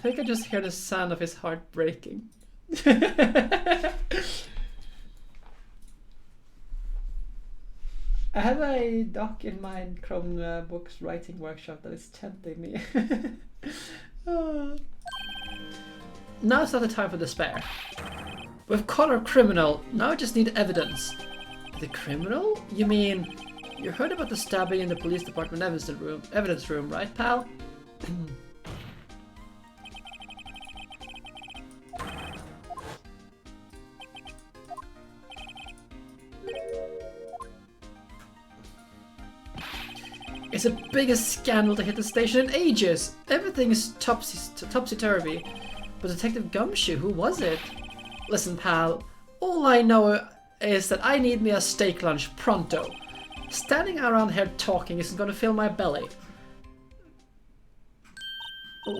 think I just hear the sound of his heart breaking. I have a doc in my Chromebooks writing workshop that is tempting me. Now it's not the time for despair. We've caught our criminal, now I just need evidence. The criminal? You mean, you heard about the stabbing in the police department evidence room, right, pal? It's the biggest scandal to hit the station in ages. Everything is topsy-turvy. But Detective Gumshoe, who was it? Listen, pal, all I know is that I need me a steak lunch pronto. Standing around here talking isn't going to fill my belly.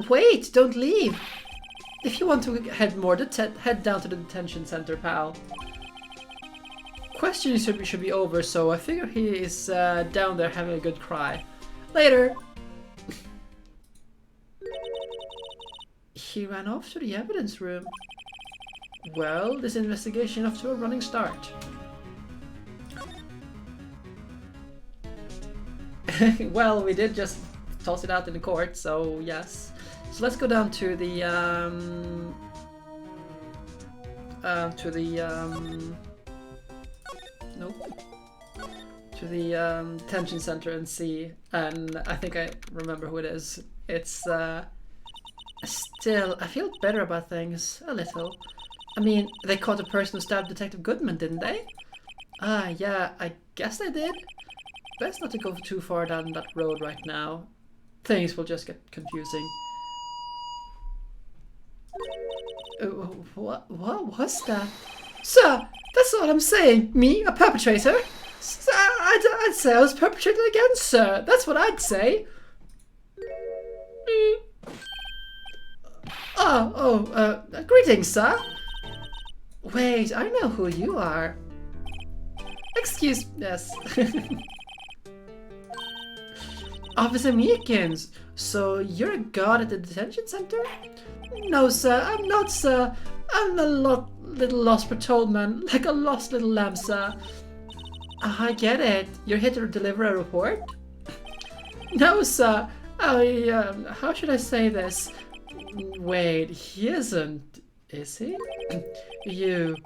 Wait, don't leave. If you want to head more, head down to the detention center, pal. Questioning should be over, so I figure he is down there having a good cry. Later. He ran off to the evidence room. Well, this investigation off to a running start. Well, we did just toss it out in the court, so yes. So let's go down to the detention center and see, and I think I remember who it is. It's still, I feel better about things, a little. I mean, they caught the person who stabbed Detective Goodman, didn't they? Ah, yeah, I guess they did. Best not to go too far down that road right now. Things will just get confusing. What was that? Sir, that's what I'm saying. Me, a perpetrator? Sir, I'd say I was perpetrated again, sir. That's what I'd say. Greetings, sir. Wait, I know who you are. Yes. Officer Meekins, so you're a guard at the detention center? No, sir, I'm not, sir. I'm a little lost patrolman, like a lost little lamb, sir. I get it. You're here to deliver a report? No, sir. How should I say this? Wait, he isn't, is he? You,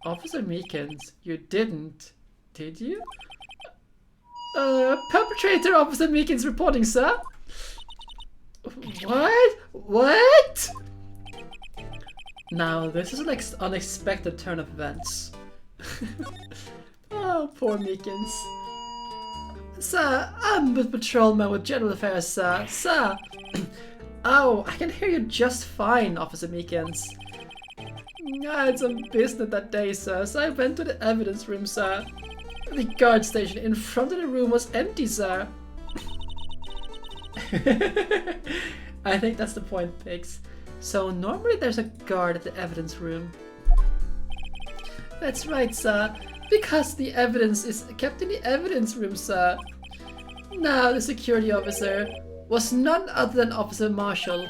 Officer Meekins, you did you? Perpetrator Officer Meekins reporting, sir. What? Now, this is an unexpected turn of events. Oh, poor Meekins. Sir, I'm a patrolman with General Affairs, sir. Sir! Oh, I can hear you just fine, Officer Meekins. I had some business that day, sir, so I went to the evidence room, sir. The guard station in front of the room was empty, sir. I think that's the point, Pigs. So normally there's a guard at the evidence room. That's right, sir. Because the evidence is kept in the evidence room, sir. Now the security officer was none other than Officer Marshall.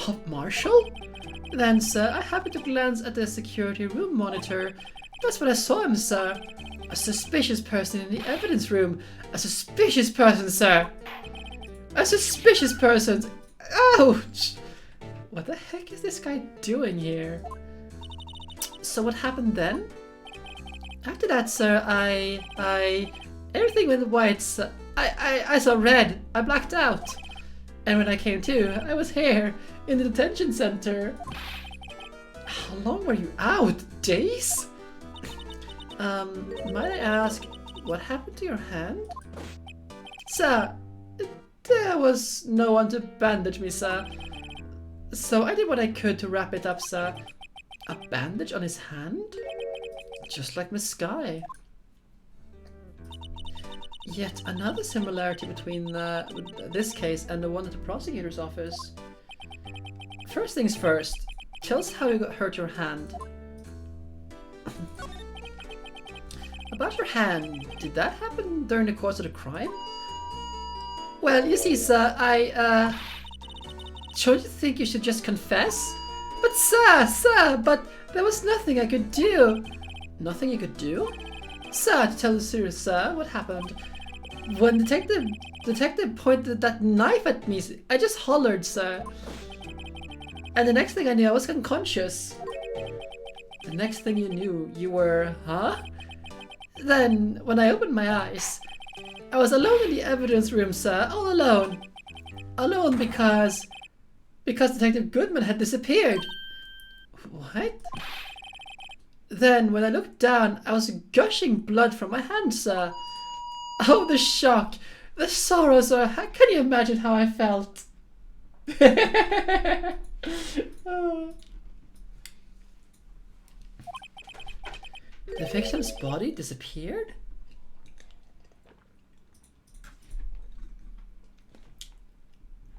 Oh, Marshall? Then, sir, I happened to glance at the security room monitor. That's when I saw him, sir. A suspicious person in the evidence room. A suspicious person, sir. A suspicious person. Ouch! What the heck is this guy doing here? So what happened then? After that, sir, everything went white, sir. I saw red. I blacked out. And when I came to, I was here in the detention center. How long were you out? Days? Might I ask, what happened to your hand? Sir, there was no one to bandage me, sir. So I did what I could to wrap it up, sir. A bandage on his hand? Just like Miss Sky. Yet another similarity between this case and the one at the prosecutor's office. First things first, tell us how you got hurt your hand. About your hand, did that happen during the course of the crime? Well, you see, sir, don't you think you should just confess? But sir, but there was nothing I could do. Nothing you could do? Sir, to tell the truth, sir, what happened? When detective pointed that knife at me, I just hollered, sir. And the next thing I knew, I was unconscious. The next thing you knew, you were, huh? Then, when I opened my eyes, I was alone in the evidence room, sir, all alone. Alone because Detective Goodman had disappeared. What? Then, when I looked down, I was gushing blood from my hand, sir. Oh, the shock, the sorrow, sir. How can you imagine how I felt? Oh. The victim's body disappeared?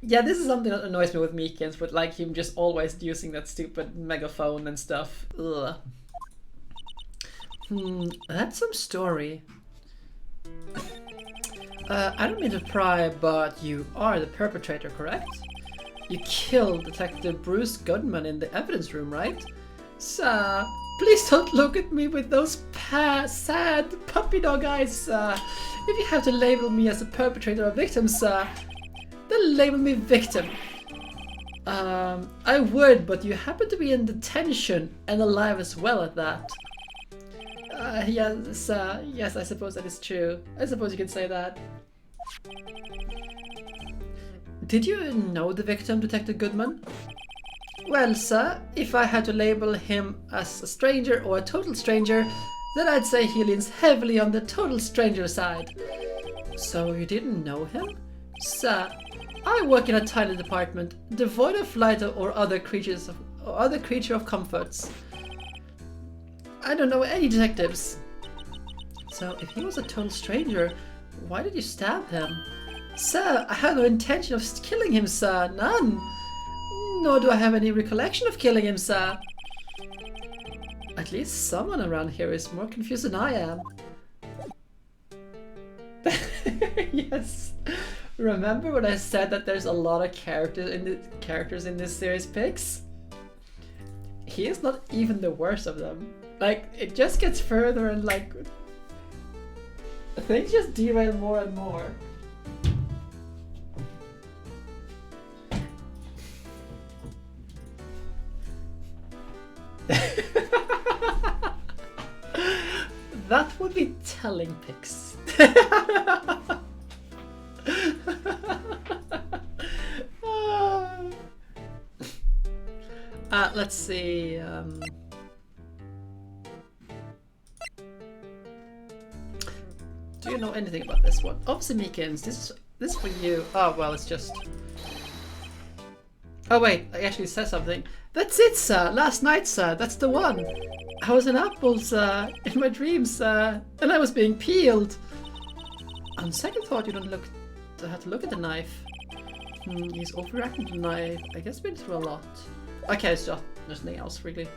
Yeah, this is something that annoys me with Meekins, with like him just always using that stupid megaphone and stuff. Ugh. That's some story. I don't mean to pry, but you are the perpetrator, correct? You killed Detective Bruce Goodman in the evidence room, right? Sir, please don't look at me with those sad puppy dog eyes, sir. If you have to label me as a perpetrator or victim, sir, then label me victim. I would, but you happen to be in detention and alive as well at that. Yes, I suppose that is true. I suppose you can say that. Did you know the victim, Detective Goodman? Well, sir, if I had to label him as a stranger or a total stranger, then I'd say he leans heavily on the total stranger side. So you didn't know him? Sir, I work in a tiny department, devoid of light or other creature of comforts. I don't know any detectives. So if he was a total stranger, why did you stab him? Sir, I had no intention of killing him, sir. None. Nor do I have any recollection of killing him, sir. At least someone around here is more confused than I am. Yes. Remember when I said that there's a lot of characters in this series, Pix? He is not even the worst of them. Like, it just gets further and like things just derail more and more. That would be telling, Pix. Let's see. Do you know anything about this one? Obviously, Meekins. This is for you. Oh well, it's just. Oh wait, I actually said something. That's it, sir. Last night, sir. That's the one. I was an apple, sir, in my dreams, sir, and I was being peeled. On second thought, you don't have to look at the knife. He's overacting the knife. I guess been through a lot. Okay, it's just there's nothing else really.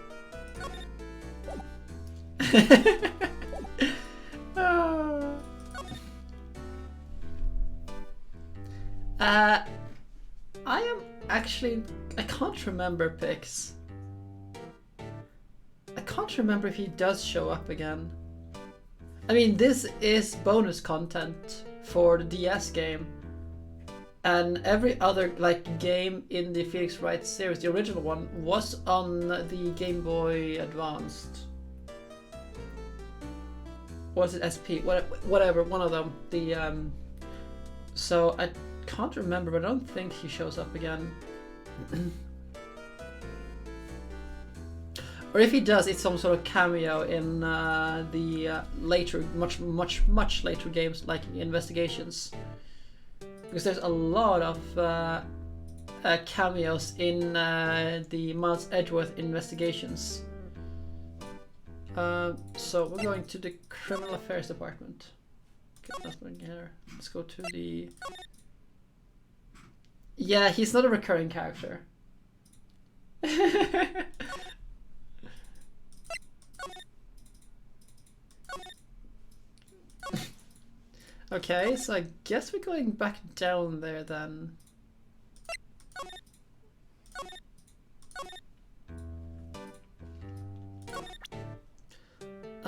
I am actually. I can't remember Pix. I can't remember if he does show up again. I mean, this is bonus content for the DS game, and every other like game in the Felix Wright series, the original one, was on the Game Boy Advanced. Or was it SP? Whatever, one of them. The so I can't remember, but I don't think he shows up again. Or if he does, it's some sort of cameo in the later, much later games like Investigations. Because there's a lot of cameos in the Miles Edgeworth Investigations. So we're going to the Criminal Affairs Department. Okay, that's one here. Let's go to the... Yeah, he's not a recurring character. Okay, so I guess we're going back down there then.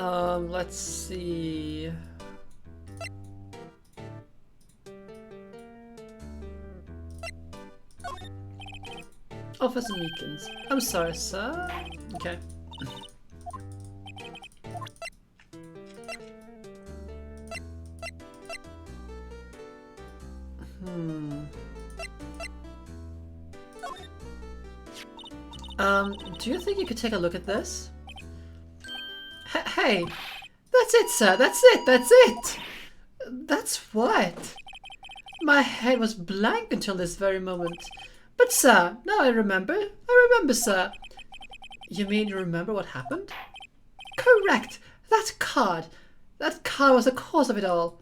Let's see. Officer Meekins. I'm sorry, sir. Okay. Do you think you could take a look at this? Hey, that's it, sir. That's it. That's it. That's what? My head was blank until this very moment. But, sir, now I remember. I remember, sir. You mean you remember what happened? Correct. That card. That card was the cause of it all.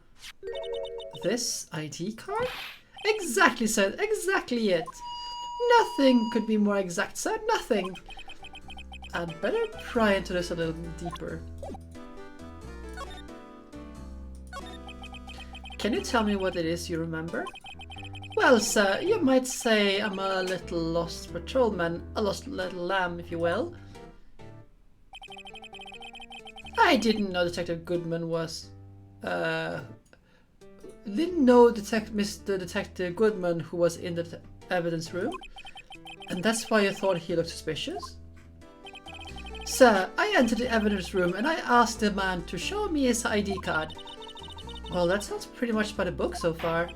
This ID card? Exactly, sir. Exactly it. Nothing could be more exact, sir. Nothing. I'd better pry into this a little deeper. Can you tell me what it is you remember? Well, sir, you might say I'm a little lost patrolman, a lost little lamb, if you will. I didn't know Detective Goodman was... didn't know Mr. Detective Goodman who was in the evidence room? And that's why you thought he looked suspicious? Sir, I entered the evidence room and I asked the man to show me his ID card. Well, that sounds pretty much by the book so far.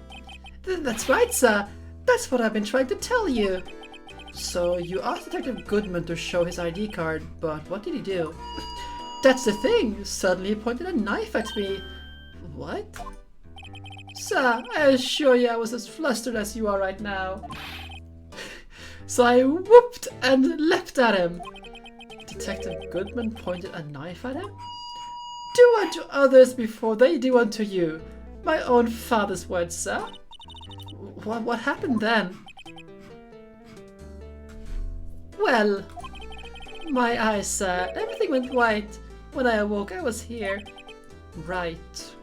That's right, sir. That's what I've been trying to tell you. So you asked Detective Goodman to show his ID card, but what did he do? That's the thing. Suddenly he pointed a knife at me. What? Sir, I assure you I was as flustered as you are right now. So I whooped and leapt at him. Detective Goodman pointed a knife at him? Do unto others before they do unto you. My own father's words, sir. What happened then? Well, my eyes, sir. Everything went white. When I awoke, I was here. Right.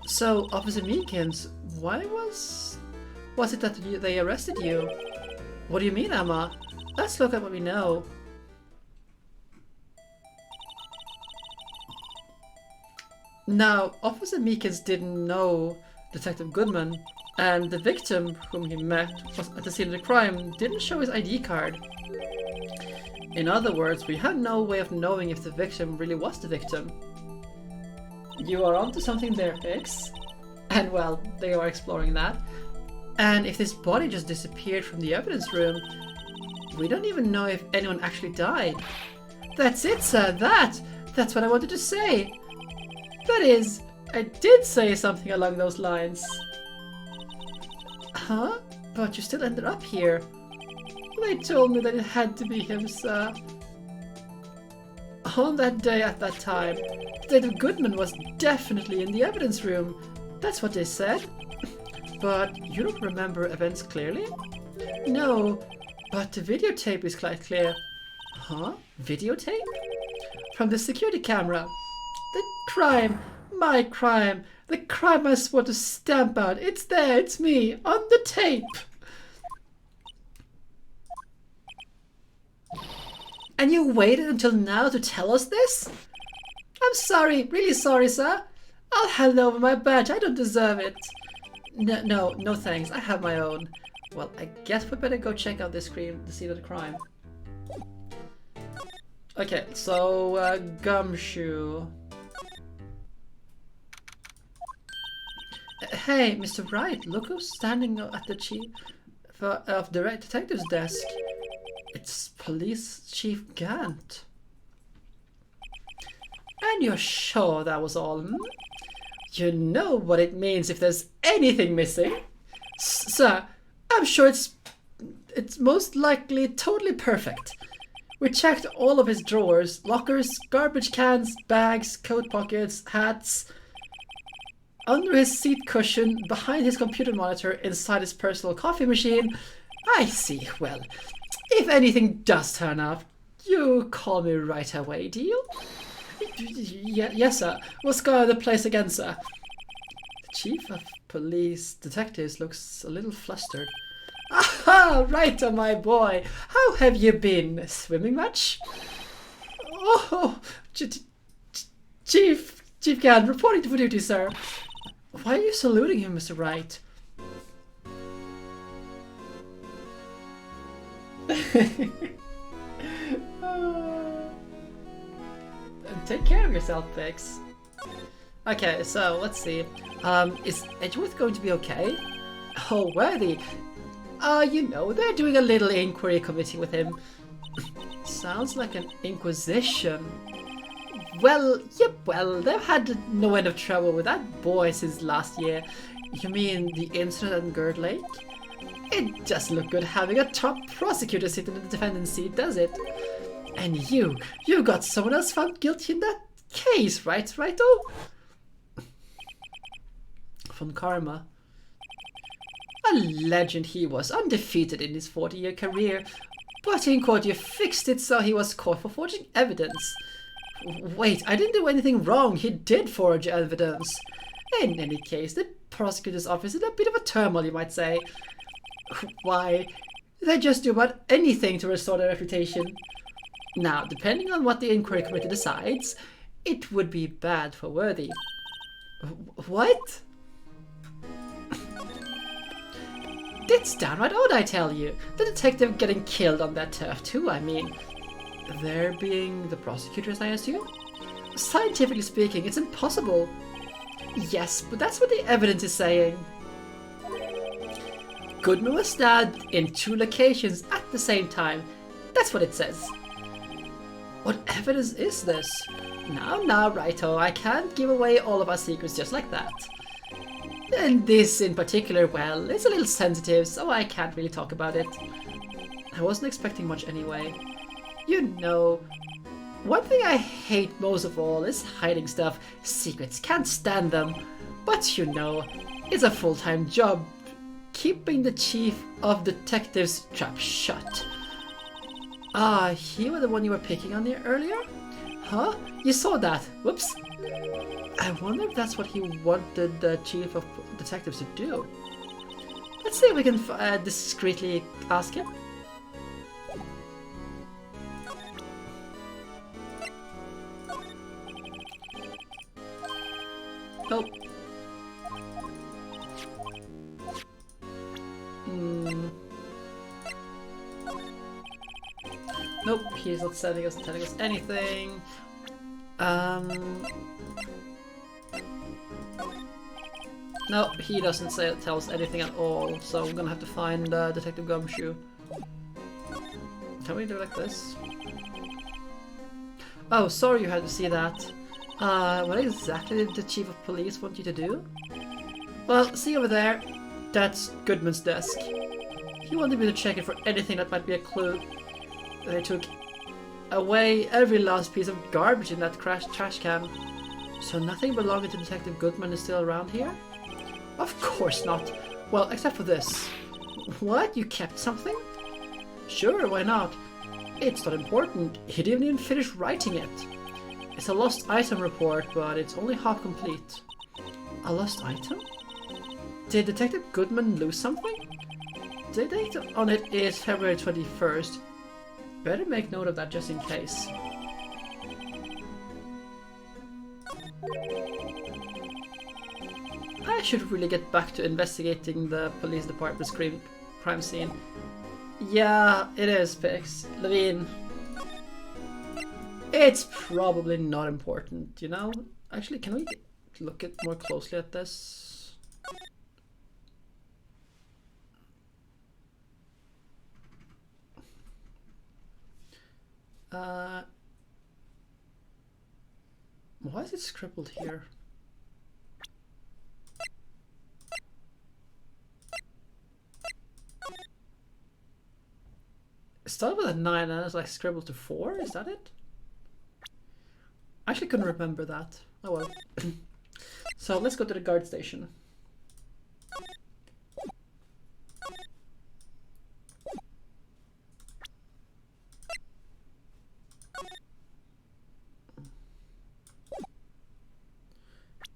So, Officer Meekins, why was it that they arrested you? What do you mean, Emma? Let's look at what we know. Now, Officer Meekins didn't know Detective Goodman, and the victim whom he met was at the scene of the crime didn't show his ID card. In other words, we had no way of knowing if the victim really was the victim. You are onto something there, Hicks. And well, they are exploring that. And if this body just disappeared from the evidence room, we don't even know if anyone actually died. That's it, sir, that's what I wanted to say. That is, I did say something along those lines. Huh? But you still ended up here. They told me that it had to be him, sir. On that day at that time, Detective Goodman was definitely in the evidence room. That's what they said. But you don't remember events clearly? No, but the videotape is quite clear. Huh? Videotape? From the security camera. The crime, my crime, the crime I swore to stamp out. It's there, it's me, on the tape. And you waited until now to tell us this? I'm sorry, really sorry, sir. I'll hand over my badge, I don't deserve it. No thanks, I have my own. Well, I guess we better go check out the scene of the crime. Okay, so, Gumshoe. Hey, Mr. Wright, look who's standing at the chief of the detective's desk. It's Police Chief Gant. And you're sure that was all, hmm? You know what it means if there's anything missing. Sir, I'm sure it's most likely totally perfect. We checked all of his drawers, lockers, garbage cans, bags, coat pockets, hats, under his seat cushion, behind his computer monitor, inside his personal coffee machine. I see. Well, if anything does turn up, you call me right away, deal? Yes, sir. We'll scour the place again, sir. The chief of police detectives looks a little flustered. Aha! Right, my boy. How have you been? Swimming much? Oh, Chief Gan, reporting for duty, sir. Why are you saluting him, Mr. Wright? Take care of yourself, Pix. Okay, so let's see. Is Edgeworth going to be okay? Oh, worthy. You know, they're doing a little inquiry committee with him. Sounds like an inquisition. Well, yep, well, they've had no end of trouble with that boy since last year. You mean the incident at Gerd Lake? It doesn't look good having a top prosecutor sitting in the defendant's seat, does it? And you got someone else found guilty in that case, right, Righto? Von Karma. A legend he was, undefeated in his 40-year career. But in court you fixed it so he was caught for forging evidence. Wait, I didn't do anything wrong. He did forge evidence. In any case, the prosecutor's office is in a bit of a turmoil, you might say. Why, they just do about anything to restore their reputation. Now, depending on what the inquiry committee decides, it would be bad for Worthy. What? It's downright odd, I tell you. The detective getting killed on that turf too, I mean. There being the prosecutors, I assume? Scientifically speaking, it's impossible. Yes, but that's what the evidence is saying. Goodman was stabbed in 2 locations at the same time. That's what it says. What evidence is this? Now, Righto, I can't give away all of our secrets just like that. And this in particular, well, it's a little sensitive, so I can't really talk about it. I wasn't expecting much anyway. You know, one thing I hate most of all is hiding stuff. Secrets, can't stand them. But you know, it's a full-time job, keeping the chief of detectives trap shut. Ah, he was the one you were picking on there earlier? Huh? You saw that? Whoops. I wonder if that's what he wanted the chief of detectives to do. Let's see if we can discreetly ask him. Nope. Nope, he's not telling us anything. No, he doesn't tell us anything at all, so we're gonna have to find Detective Gumshoe. Can we do it like this? Oh, sorry you had to see that. What exactly did the chief of police want you to do? Well, see over there? That's Goodman's desk. He wanted me to check it for anything that might be a clue. They took away every last piece of garbage in that crashed trash can. So nothing belonging to Detective Goodman is still around here? Of course not. Well, except for this. What? You kept something? Sure, why not? It's not important. He didn't even finish writing it. It's a lost item report, but it's only half complete. A lost item? Did Detective Goodman lose something? The date on it is February 21st. Better make note of that just in case. I should really get back to investigating the police department's crime scene. Yeah, it is, Pix. Levine. It's probably not important, you know? Actually, can we look more closely at this? Why is it scribbled here? It started with a 9 and it's like scribbled to 4, is that it? I actually couldn't remember that. Oh well. So let's go to the guard station.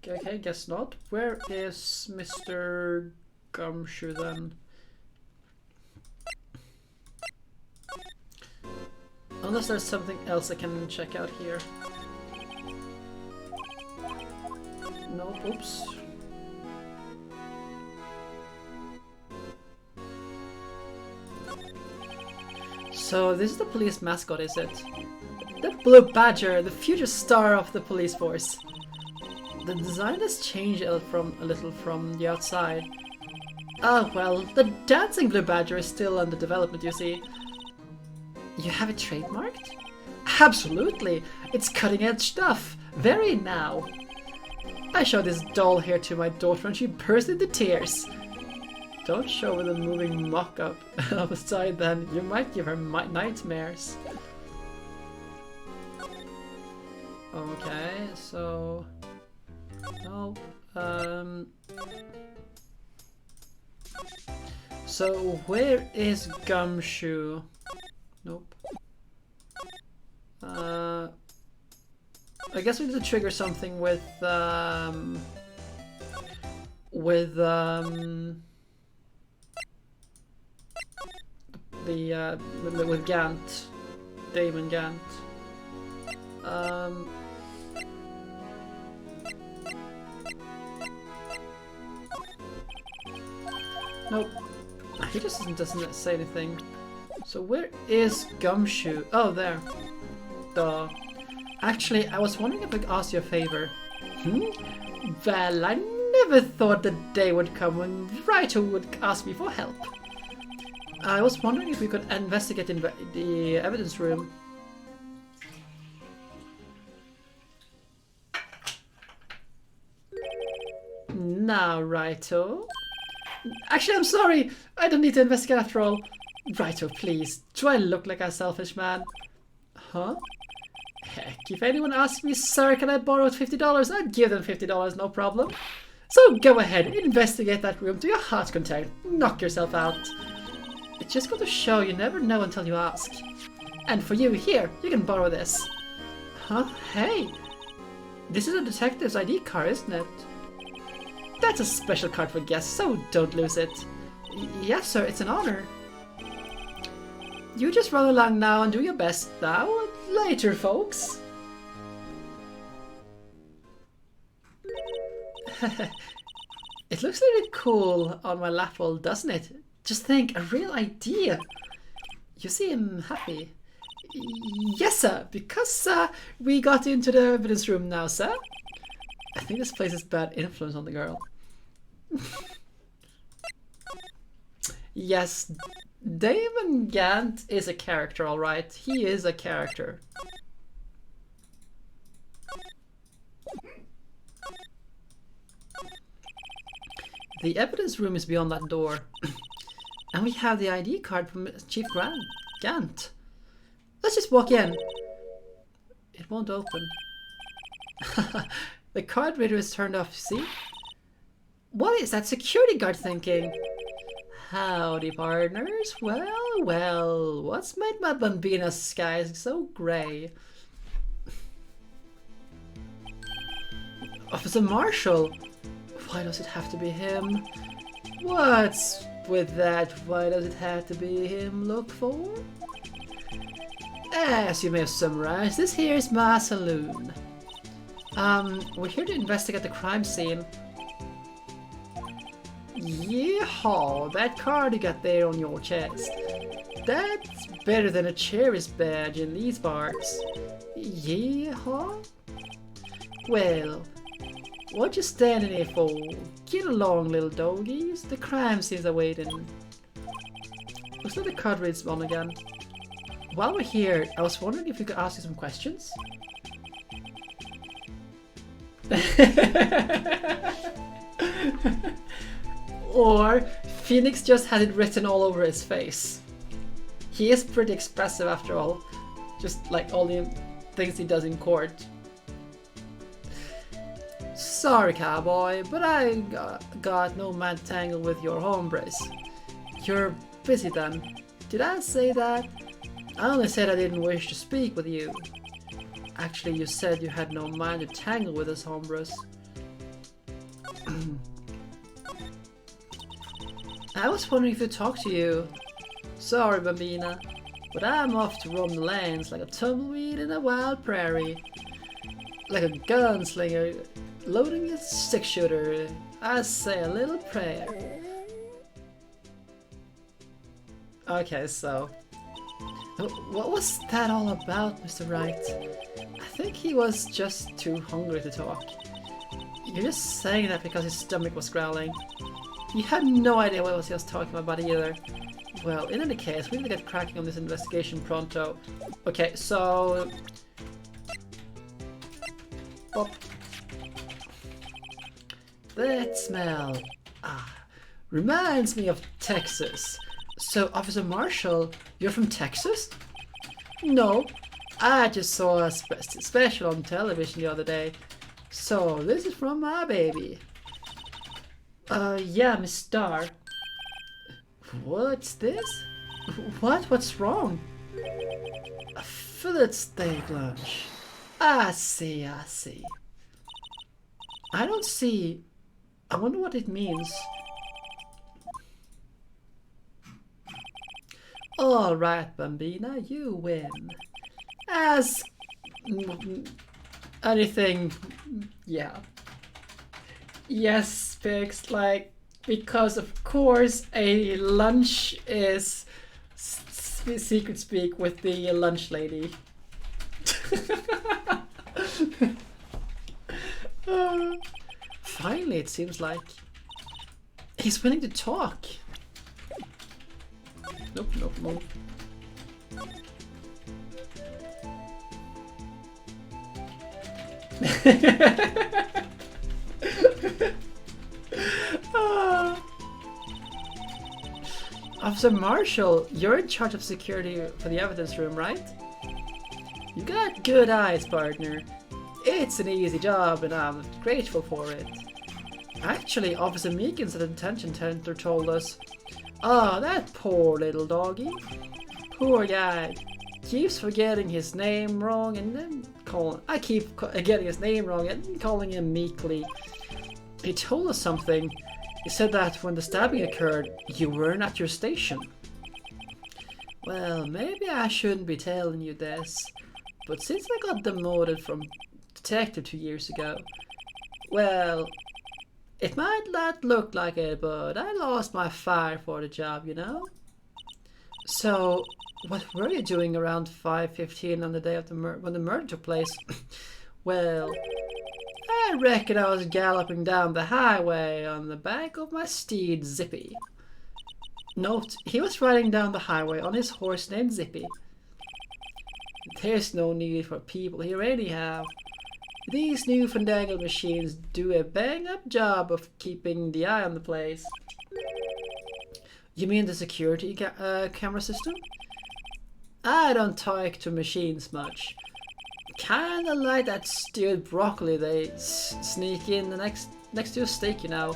Okay, guess not. Where is Mr. Gumshoe then? Unless there's something else I can check out here. No, oops. So this is the police mascot, is it? The Blue Badger, the future star of the police force. The design has changed a little from the outside. Oh well, the dancing Blue Badger is still under development, you see. You have it trademarked? Absolutely! It's cutting edge stuff! Very now! I showed this doll here to my daughter and she burst into tears. Don't show her the moving mock-up of a side then, you might give her nightmares. Okay, so... No, so where is Gumshoe? Nope. I guess we need to trigger something with Gant, Damon Gant. Nope. He just doesn't say anything. So where is Gumshoe? Oh, there. Duh. Actually, I was wondering if I could ask you a favor. Well, I never thought the day would come when Wright would ask me for help. I was wondering if we could investigate in the evidence room. Now, Righto. Actually, I'm sorry. I don't need to investigate after all. Righto, please. Do I look like a selfish man? Huh? Heck, if anyone asks me, sir, can I borrow $50? I'd give them $50, no problem. So go ahead, investigate that room to your heart's content. Knock yourself out. It's just going to show you never know until you ask. And for you, here, you can borrow this. Huh? Hey! This is a detective's ID card, isn't it? That's a special card for guests, so don't lose it. Yes, sir, it's an honor. You just run along now and do your best now. Later, folks. It looks really cool on my lapel, doesn't it? Just think, a real idea. You seem happy. Yes, sir, because we got into the evidence room now, sir. I think this places bad influence on the girl. Yes, Damon Gant is a character, alright. He is a character. The evidence room is beyond that door. And we have the ID card from Chief Gant. Let's just walk in. It won't open. The card reader is turned off, see? What is that security guard thinking? Howdy, partners. Well, well, what's made my Bambina skies so grey? Officer Marshall. Why does it have to be him? What's with that? Why does it have to be him? Look for? As you may have summarized, this here is my saloon. We're here to investigate the crime scene. Yeehaw, that card you got there on your chest. That's better than a cherry's badge in these parts. Yeehaw? Well, what you standing here for? Get along, little doggies. The crime scene's awaiting. Looks like the card reads on again. While we're here, I was wondering if we could ask you some questions. Or Phoenix just had it written all over his face. He is pretty expressive after all, just like all the things he does in court. Sorry, cowboy, but I got no man to tangle with your hombres. You're busy then. Did I say that? I only said I didn't wish to speak with you. Actually, you said you had no mind to tangle with us hombres. I was wondering if to talk to you. Sorry, Bambina, but I'm off to roam the lands like a tumbleweed in a wild prairie. Like a gunslinger Loading a 6-shooter. I say a little prayer. Okay, so... What was that all about, Mr. Wright? I think he was just too hungry to talk. You're just saying that because his stomach was growling. You had no idea what he was talking about either. Well, in any case, we need to get cracking on this investigation pronto. Okay, so... Oh. That smell. Reminds me of Texas. So, Officer Marshall, you're from Texas? No, I just saw a special on television the other day. So, this is from my baby. Yeah, Miss Starr. What's this? What? What's wrong? A fillet steak lunch. I see. I don't see... I wonder what it means. Alright, Bambina, you win. Ask... anything... yeah. Yes, Pix, like... because of course a lunch is... secret speak with the lunch lady. Finally, it seems like he's willing to talk. Nope. Officer Marshall, you're in charge of security for the evidence room, right? You got good eyes, partner. It's an easy job and I'm grateful for it. Actually, Officer Meekins at the detention center told us, that poor little doggy. Poor guy. Keeps forgetting his name wrong and then I keep getting his name wrong and calling him meekly. He told us something. He said that when the stabbing occurred, you weren't at your station. Well, maybe I shouldn't be telling you this, but since I got demoted from detective 2 years ago, well, it might not look like it, but I lost my fire for the job, you know? So, what were you doing around 5:15 on the day of when the murder took place? Well, I reckon I was galloping down the highway on the back of my steed, Zippy. Note, he was riding down the highway on his horse named Zippy. There's no need for people here anyhow. These new fandangled machines do a bang-up job of keeping the eye on the place. You mean the security camera system? I don't talk to machines much. Kinda like that stewed broccoli they sneak in the next to a steak, you know.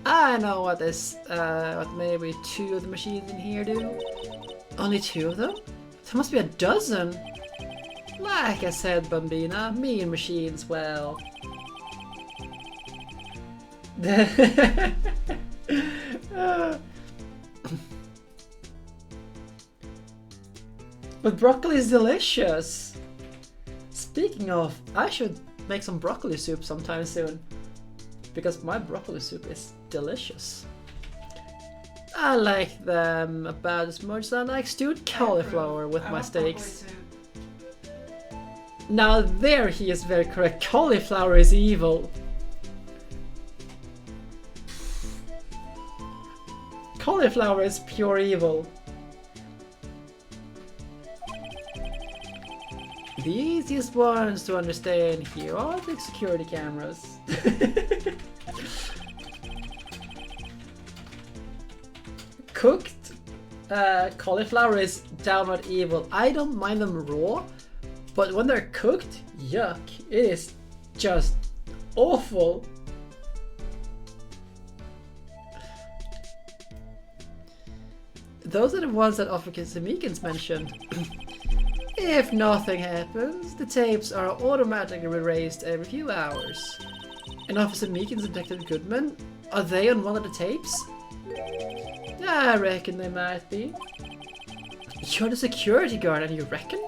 I know what what maybe 2 of the machines in here do. Only 2 of them? There must be a dozen. Like I said, Bambina, me and machines, well... But broccoli is delicious! Speaking of, I should make some broccoli soup sometime soon. Because my broccoli soup is delicious. I like them about as much as I like stewed cauliflower with my steaks. Now there he is very correct. Cauliflower is evil. Cauliflower is pure evil. The easiest ones to understand here are the security cameras. Cooked cauliflower is downright evil. I don't mind them raw, but when they're cooked, yuck, it is just awful. Those are the ones that Officer Meekins mentioned. If nothing happens, the tapes are automatically erased every few hours. And Officer Meekins and Detective Goodman, are they on one of the tapes? I reckon they might be. You're the security guard and you reckon?